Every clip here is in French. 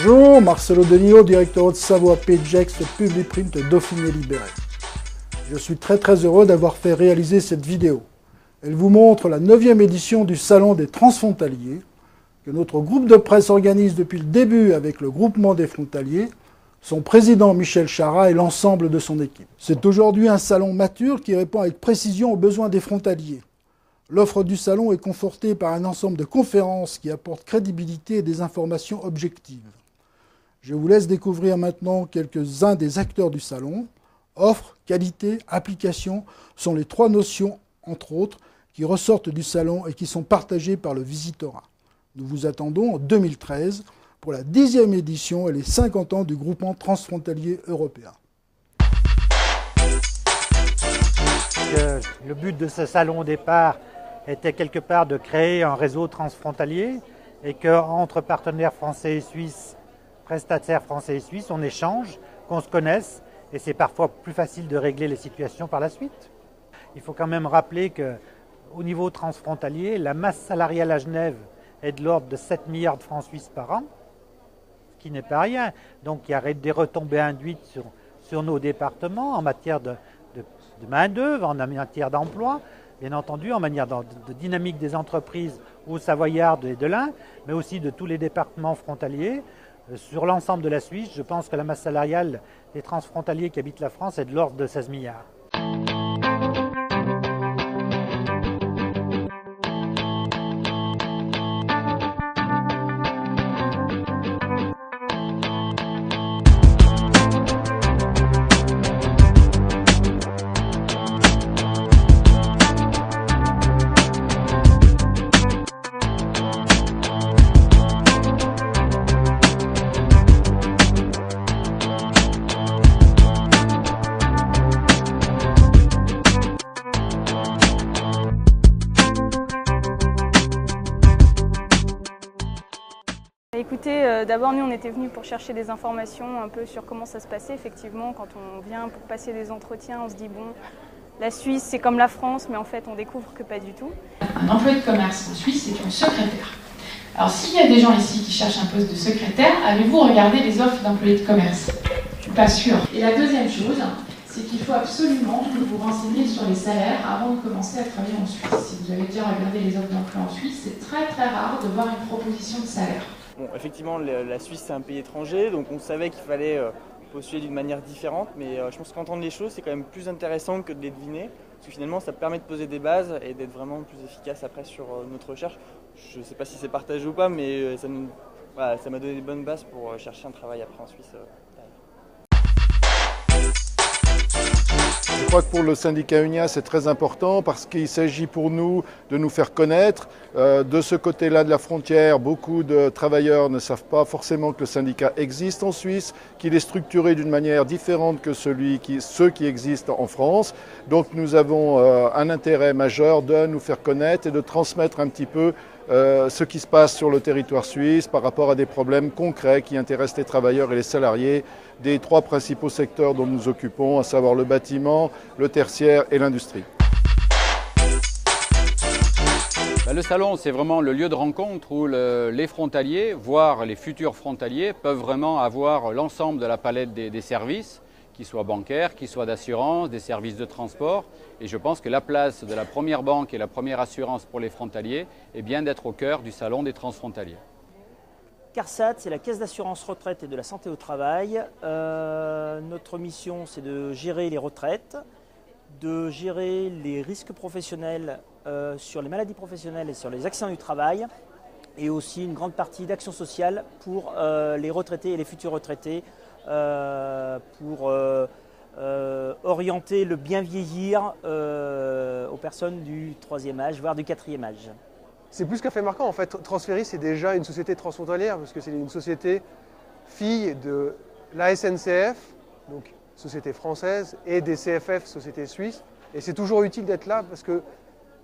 Bonjour, Marcelo Denio, directeur Haute-Savoie PGEX Publiprint Dauphiné Libéré. Je suis très heureux d'avoir fait réaliser cette vidéo. Elle vous montre la 9e édition du Salon des Transfrontaliers, que notre groupe de presse organise depuis le début avec le groupement des frontaliers, son président Michel Chara et l'ensemble de son équipe. C'est aujourd'hui un salon mature qui répond avec précision aux besoins des frontaliers. L'offre du salon est confortée par un ensemble de conférences qui apportent crédibilité et des informations objectives. Je vous laisse découvrir maintenant quelques-uns des acteurs du salon. Offre, qualité, application sont les 3 notions, entre autres, qui ressortent du salon et qui sont partagées par le visitorat. Nous vous attendons en 2013 pour la 10e édition et les 50 ans du groupement transfrontalier européen. Le but de ce salon au départ était quelque part de créer un réseau transfrontalier et qu'entre partenaires français et suisses, prestataires français et suisses, on échange, qu'on se connaisse et c'est parfois plus facile de régler les situations par la suite. Il faut quand même rappeler qu'au niveau transfrontalier, la masse salariale à Genève est de l'ordre de 7 milliards de francs suisses par an, ce qui n'est pas rien. Donc il y a des retombées induites sur nos départements en matière de main-d'œuvre, en matière d'emploi, bien entendu en matière de dynamique des entreprises haut-savoyardes et de l'Ain, mais aussi de tous les départements frontaliers. Sur l'ensemble de la Suisse, je pense que la masse salariale des transfrontaliers qui habitent la France est de l'ordre de 16 milliards. Écoutez, d'abord nous on était venus pour chercher des informations un peu sur comment ça se passait. Effectivement, quand on vient pour passer des entretiens, on se dit bon, la Suisse c'est comme la France, mais en fait on découvre que pas du tout. Un employé de commerce en Suisse, c'est un secrétaire. Alors s'il y a des gens ici qui cherchent un poste de secrétaire, avez-vous regardé les offres d'employés de commerce? Je suis pas sûre. Et la deuxième chose, c'est qu'il faut absolument que vous renseigniez sur les salaires avant de commencer à travailler en Suisse. Si vous avez déjà regardé les offres d'emploi en Suisse, c'est très rare de voir une proposition de salaire. Bon, effectivement, la Suisse c'est un pays étranger, donc on savait qu'il fallait postuler d'une manière différente, mais je pense qu'entendre les choses c'est quand même plus intéressant que de les deviner, parce que finalement ça permet de poser des bases et d'être vraiment plus efficace après sur notre recherche. Je ne sais pas si c'est partagé ou pas, mais ça m'a donné des bonnes bases pour chercher un travail après en Suisse. Je crois que pour le syndicat UNIA, c'est très important parce qu'il s'agit pour nous de nous faire connaître. De ce côté-là de la frontière, beaucoup de travailleurs ne savent pas forcément que le syndicat existe en Suisse, qu'il est structuré d'une manière différente que ceux qui existent en France. Donc nous avons un intérêt majeur de nous faire connaître et de transmettre un petit peu ce qui se passe sur le territoire suisse par rapport à des problèmes concrets qui intéressent les travailleurs et les salariés des 3 principaux secteurs dont nous occupons, à savoir le bâtiment, le tertiaire et l'industrie. Le salon, c'est vraiment le lieu de rencontre où les frontaliers, voire les futurs frontaliers, peuvent vraiment avoir l'ensemble de la palette des services, qu'ils soient bancaires, qu'ils soient d'assurance, des services de transport. Et je pense que la place de la première banque et la première assurance pour les frontaliers est bien d'être au cœur du salon des transfrontaliers. CARSAT, c'est la Caisse d'assurance retraite et de la santé au travail. Notre mission, c'est de gérer les retraites, de gérer les risques professionnels sur les maladies professionnelles et sur les accidents du travail, et aussi une grande partie d'action sociale pour les retraités et les futurs retraités, pour orienter le bien vieillir aux personnes du 3e âge, voire du 4e âge. C'est plus qu'un fait marquant, en fait. Transferis, c'est déjà une société transfrontalière, parce que c'est une société fille de la SNCF, donc société française, et des CFF, société suisse. Et c'est toujours utile d'être là, parce que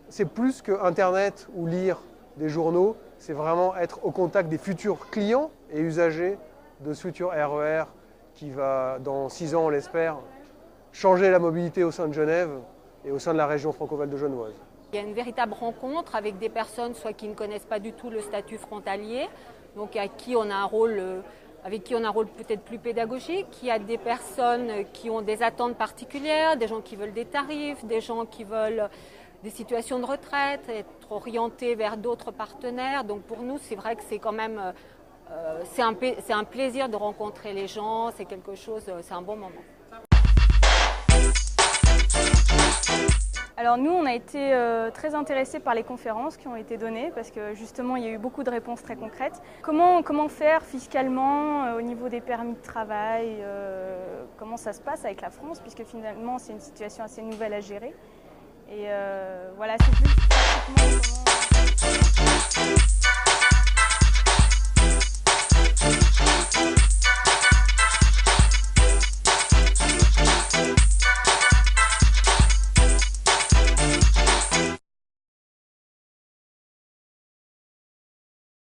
c'est plus que Internet ou lire des journaux, c'est vraiment être au contact des futurs clients et usagers de ce futur RER qui va, dans 6 ans, on l'espère, changer la mobilité au sein de Genève et au sein de la région franco-val de Genevoise. Il y a une véritable rencontre avec des personnes soit qui ne connaissent pas du tout le statut frontalier, donc à qui on a un rôle avec qui on a un rôle peut-être plus pédagogique. Il y a des personnes qui ont des attentes particulières, des gens qui veulent des tarifs, des gens qui veulent des situations de retraite, être orientés vers d'autres partenaires. Donc pour nous, c'est vrai que c'est quand même c'est un plaisir de rencontrer les gens, c'est quelque chose, c'est un bon moment. Alors nous, on a été très intéressés par les conférences qui ont été données parce que justement, il y a eu beaucoup de réponses très concrètes. Comment faire fiscalement au niveau des permis de travail, comment ça se passe avec la France puisque finalement, c'est une situation assez nouvelle à gérer. Et voilà, c'est plus pratiquement